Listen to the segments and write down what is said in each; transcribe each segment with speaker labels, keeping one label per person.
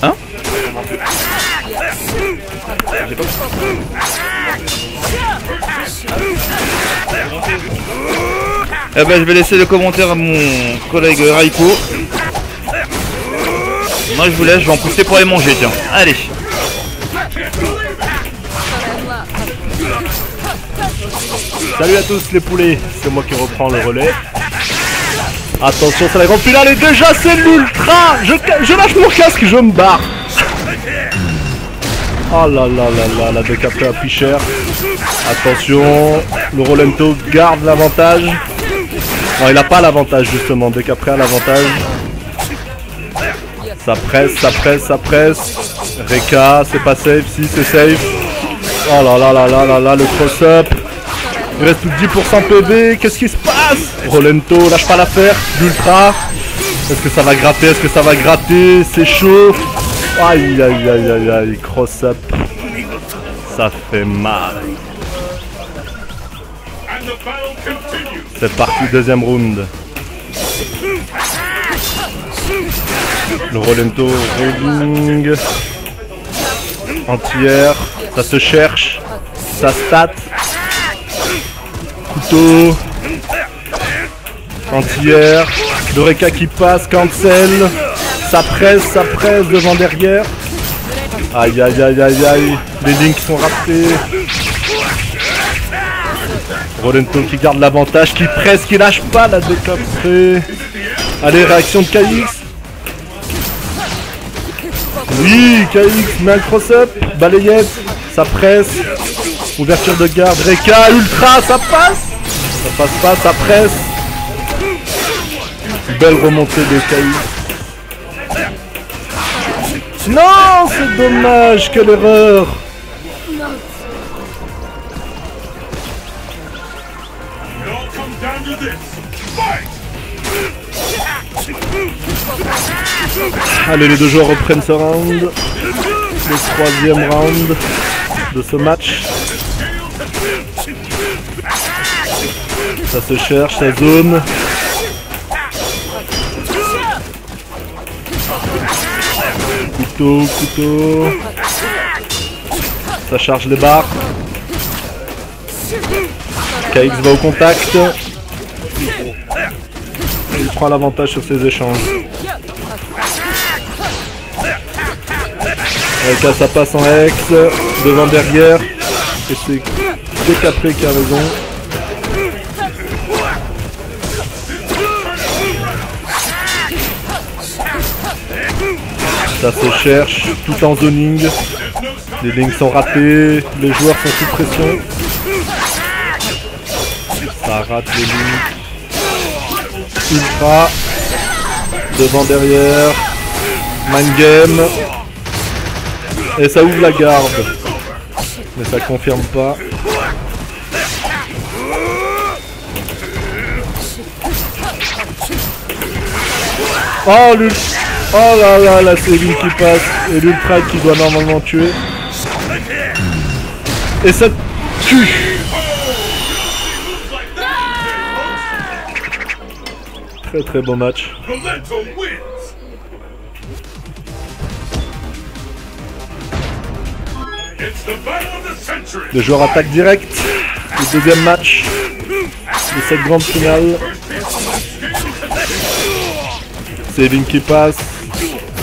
Speaker 1: Hein? Eh ben je vais laisser le commentaire à mon collègue Raiko. Moi je vous laisse, je vais en pousser pour aller manger, tiens. Allez.
Speaker 2: Salut à tous les poulets, c'est moi qui reprends le relais. Attention, c'est la grande finale et déjà c'est l'ultra. Je lâche mon casque, je me barre. Oh là là là là, la décapée à Picher. Attention, le Rolento garde l'avantage. Non, il n'a pas l'avantage justement, Décapré a l'avantage. Ça presse, ça presse, ça presse. Reka, c'est pas safe, si c'est safe. Oh là là là là là là, le cross-up. Il reste plus de 10% PV, qu'est-ce qui se passe? Rolento, lâche pas l'affaire, l'ultra. Est-ce que ça va gratter? Est-ce que ça va gratter? C'est chaud. Aïe aïe aïe aïe aïe, cross-up. Ça fait mal. C'est parti, deuxième round. Le Rolento rolling. Entière. Ça se cherche. Ça stat. Couteau. Entière. Le Reka qui passe. Cancel. Ça presse devant derrière. Aïe aïe aïe aïe aïe. Les lignes qui sont ratées. Rolento qui garde l'avantage, qui presse, qui lâche pas la décapée. Allez, réaction de KX. Oui, KX met un cross-up. Balayette, ça presse. Ouverture de garde, Reka, ultra, ça passe. Ça passe pas, ça presse. Belle remontée de KX. Non, c'est dommage, quelle erreur. Allez, les deux joueurs reprennent ce round. Le troisième round de ce match. Ça se cherche, ça zone. Couteau, couteau. Ça charge les barres. KX va au contact. Il prend l'avantage sur ses échanges. Reka, ça passe en X. Devant, derrière. Et c'est Décapré qui a raison. Ça se cherche, tout en zoning. Les lignes sont ratées. Les joueurs sont sous pression. Ça rate les lignes. Ultra. Devant, derrière. Mind game. Et ça ouvre la garde. Mais ça confirme pas. Oh, oh là là, la série qui passe. Et l'ultra qui doit normalement tuer. Et ça tue. Très très beau match. Le joueur attaque direct. Le deuxième match de cette grande finale. Saving qui passe.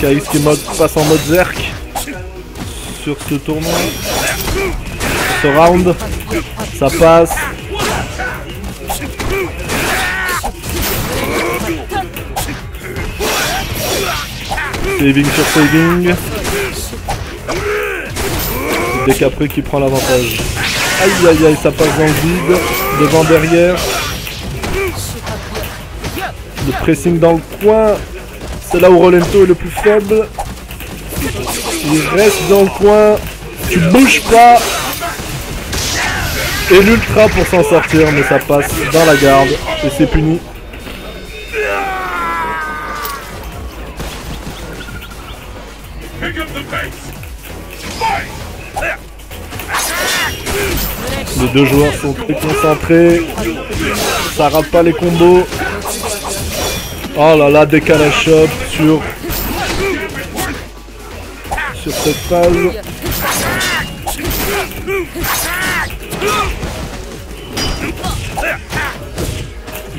Speaker 2: KX qui passe en mode Zerk sur ce tournoi. Sur ce round. Ça passe. Saving sur saving. Décapré qui prend l'avantage. Aïe aïe aïe, ça passe dans le vide. Devant, derrière. Le pressing dans le coin. C'est là où Rolento est le plus faible. Il reste dans le coin. Tu bouges pas. Et l'ultra pour s'en sortir, mais ça passe dans la garde. Et c'est puni. Les deux joueurs sont très concentrés. Ça rate pas les combos. Oh là là, décalage shot sur sur cette phase.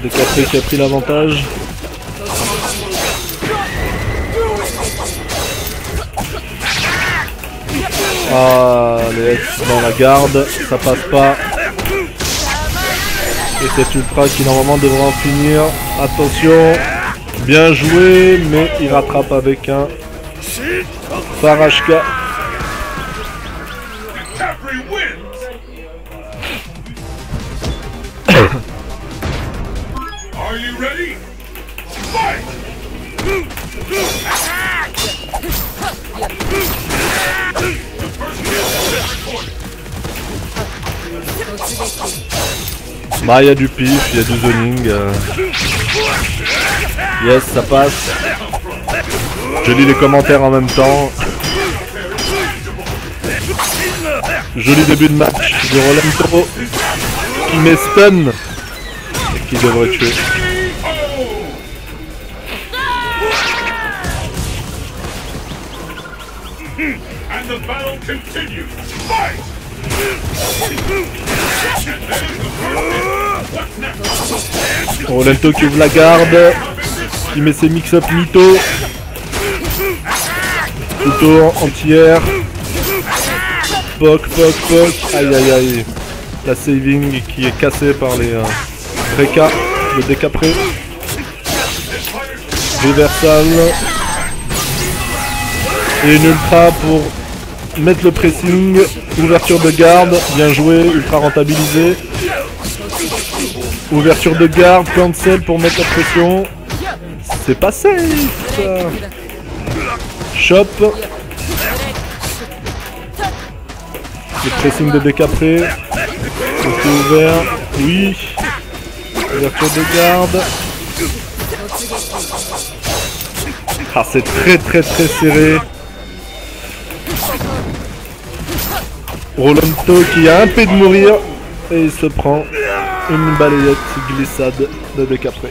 Speaker 2: Décapré qui a pris l'avantage. Ah, les X dans la garde, ça passe pas. Et cet ultra qui normalement devrait en finir. Attention, bien joué, mais il rattrape avec un Farashka. Bah, il y a du pif, il y a du zoning. Yes, ça passe. Je lis les commentaires en même temps. Joli début de match de Rolento qui met stun et qui devrait tuer. Rolento qui ouvre la garde, qui met ses mix-up mytho. Couteau anti-air. Poc. Aïe aïe aïe. La saving qui est cassée par les Reka, le décapré. Reversal. Et une ultra pour mettre le pressing. Ouverture de garde, bien joué, ultra rentabilisé. Ouverture de garde, cancel pour mettre la pression. C'est pas safe ça. Chop. Le pressing de décapré. C'est ouvert. Oui. Ouverture de garde. Ah, c'est très serré. Rolento qui a un peu de mourir. Et il se prend une balayette glissade de décapré.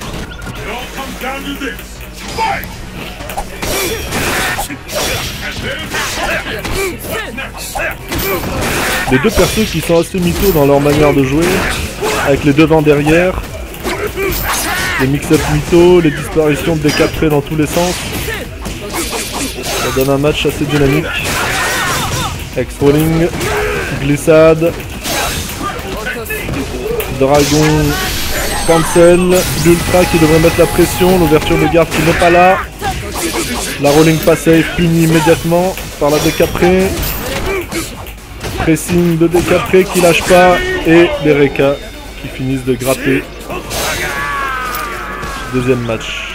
Speaker 2: Les deux persos qui sont assez mythos dans leur manière de jouer, avec les devants derrière, les mix-up mythos, les disparitions de décapré dans tous les sens. Ça donne un match assez dynamique. X-rolling, glissade, dragon, cancel, l'ultra qui devrait mettre la pression, l'ouverture de garde qui n'est pas là. La rolling pas safe punie immédiatement par la décapré. Pressing de décapré qui lâche pas et les Reka qui finissent de gratter. Deuxième match.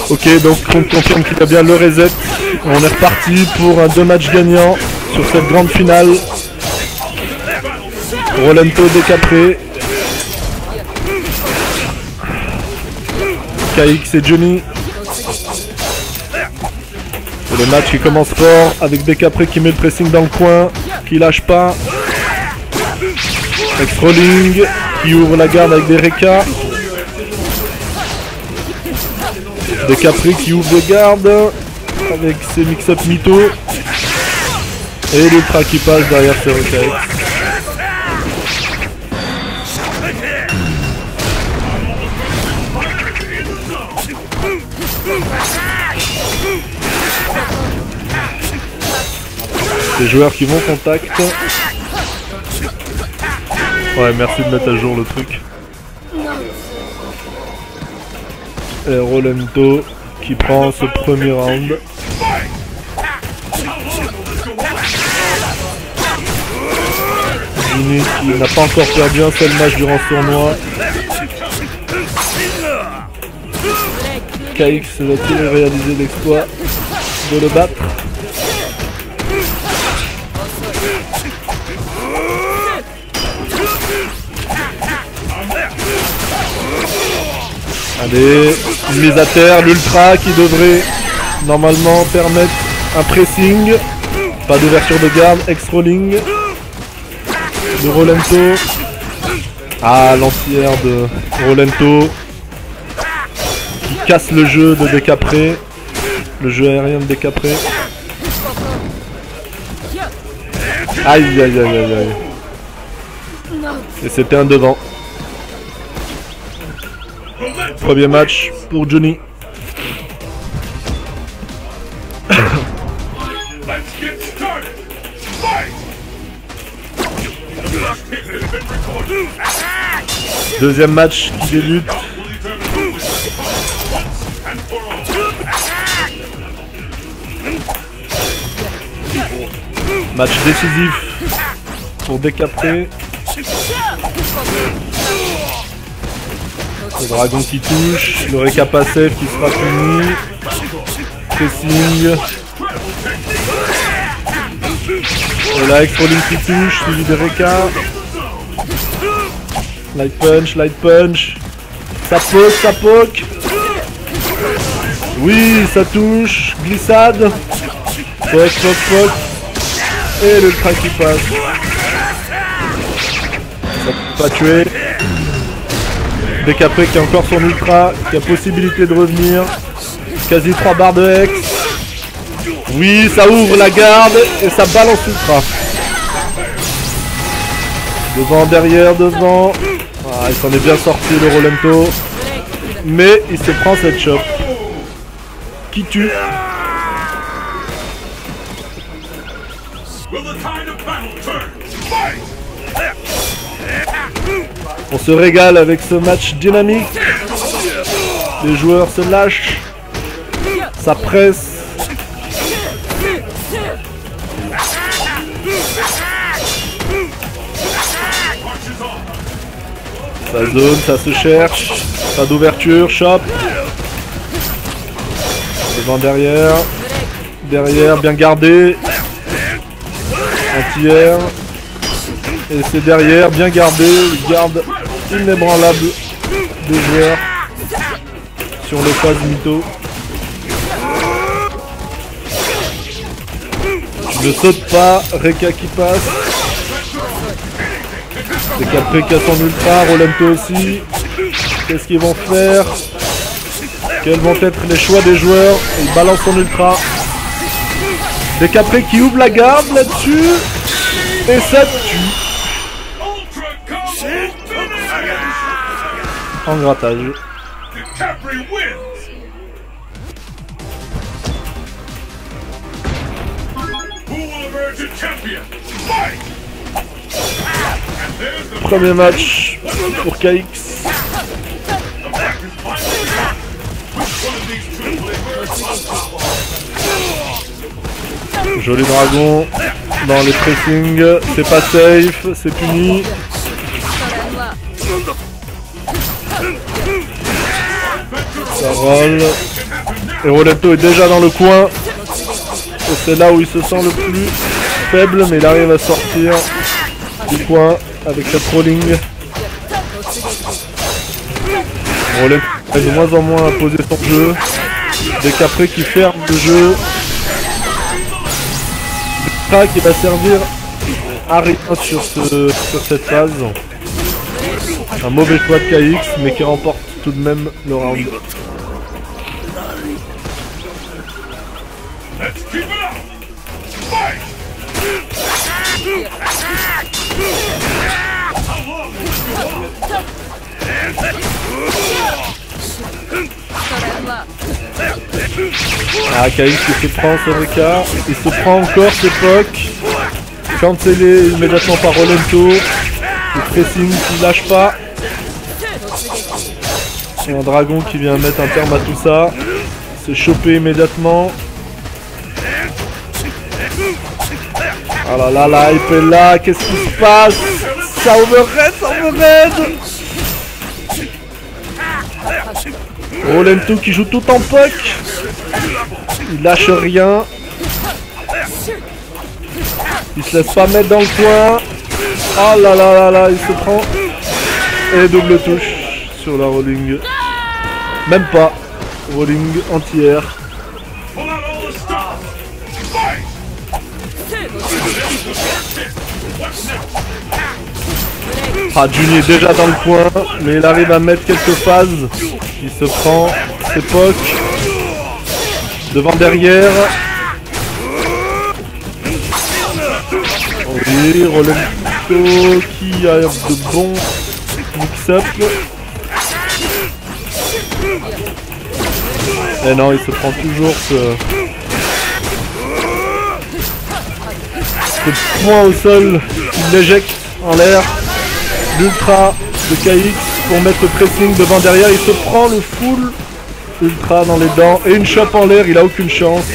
Speaker 2: Ok, donc on confirme qu'il y a bien le reset. On est reparti pour un 2 matchs gagnants sur cette grande finale. Rolento décapré. KX et Johnny. Et le match qui commence fort avec décapré qui met le pressing dans le coin, qui lâche pas. X-rolling qui ouvre la garde avec des Reka. Décapré qui ouvre les gardes avec ses mix-up mytho. Et l'ultra qui passe derrière ce Reka. Les joueurs qui vont contact. Ouais, merci de mettre à jour le truc. Et Rolento qui prend ce premier round. Jimmy qui n'a pas encore perdu un seul match durant ce tournoi. KX va-t-il réaliser l'exploit de le battre? Allez, une mise à terre, l'ultra qui devrait normalement permettre un pressing. Pas d'ouverture de garde, X-rolling. de Rolento. Ah, l'anti-air de Rolento qui casse le jeu de Décapré. Le jeu aérien de Décapré. Aïe aïe aïe aïe aïe. Et c'était un devant. Premier match pour Johnny. Deuxième match qui débute. Match décisif pour Décapré. Le dragon qui touche, le récapacef qui sera puni. Pressing. La X-Rolling qui touche, suivi de Reka. Light punch, light punch. Ça poke, ça poke. Oui, ça touche. Glissade. Poke, poke, poke. Et le crack qui passe. Ça peut pas tuer. Décapré qui a encore son ultra, qui a possibilité de revenir. Quasi 3 barres de Hex. Oui, ça ouvre la garde et ça balance ultra. Devant, derrière, devant. Ah, il s'en est bien sorti le Rolento. Mais il se prend cette chope. Qui tue. On se régale avec ce match dynamique. Les joueurs se lâchent. Ça presse. Ça zone, ça se cherche. Pas d'ouverture, chop. Devant, derrière. Derrière, bien gardé. Anti-air. Et c'est derrière, bien gardé. Il garde inébranlable des joueurs sur le pas du mytho. Tu ne sautes pas, Reka qui passe. Décapré qui a son ultra, Rolento aussi. Qu'est-ce qu'ils vont faire? Quels vont être les choix des joueurs? Il balance son ultra. Décapré qui ouvre la garde là-dessus. Et ça tue. En grattage. Premier match pour KX. Joli dragon dans les pressings. C'est pas safe, c'est puni. Ça roll. Et Rolento est déjà dans le coin. Et c'est là où il se sent le plus faible, mais il arrive à sortir du coin avec cette rolling. Rolento est de moins en moins à poser son jeu. Décapré qui ferme le jeu. Décapré qui va servir à rien sur cette phase. Un mauvais choix de KX, mais qui remporte tout de même le round. Ah, KX qui se prend ce Reka, il se prend encore ce poke, cancellé immédiatement par Rolento, le pressing qui lâche pas, et un dragon qui vient mettre un terme à tout ça, se choper immédiatement. Ah là là, la hype est là, qu'est-ce qui se passe? Ça overhead, ça overhead! Rolento qui joue tout en poke. Il lâche rien. Il se laisse pas mettre dans le coin. Oh là là là là, il se prend. Et double touche sur la rolling. Même pas. Rolling anti-air. Ah, Juni est déjà dans le coin, mais il arrive à mettre quelques phases. Il se prend ses pocs. Devant, derrière. Oui, Rolento qui a de bons mix-up. Et non, il se prend toujours ce point au sol. Il l'éjecte en l'air. L'ultra de KX pour mettre le pressing devant derrière. Il se prend le full ultra dans les dents et une chope en l'air. Il a aucune chance.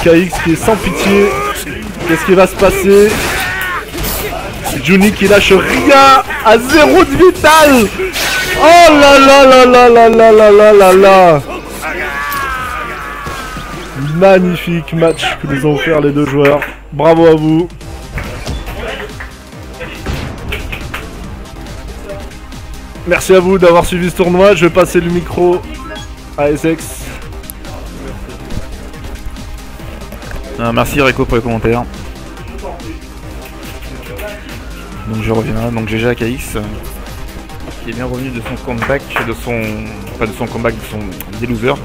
Speaker 2: KX qui est sans pitié. Qu'est-ce qui va se passer? Juni qui lâche rien à 0 de vital. Oh là là là là là là là là là là. Magnifique match que nous ont offert les deux joueurs. Bravo à vous. Merci à vous d'avoir suivi ce tournoi. Je vais passer le micro à Essex.
Speaker 1: Merci Rico pour les commentaires. Donc je reviens, donc GG KX qui est bien revenu de son comeback, de son comeback des losers.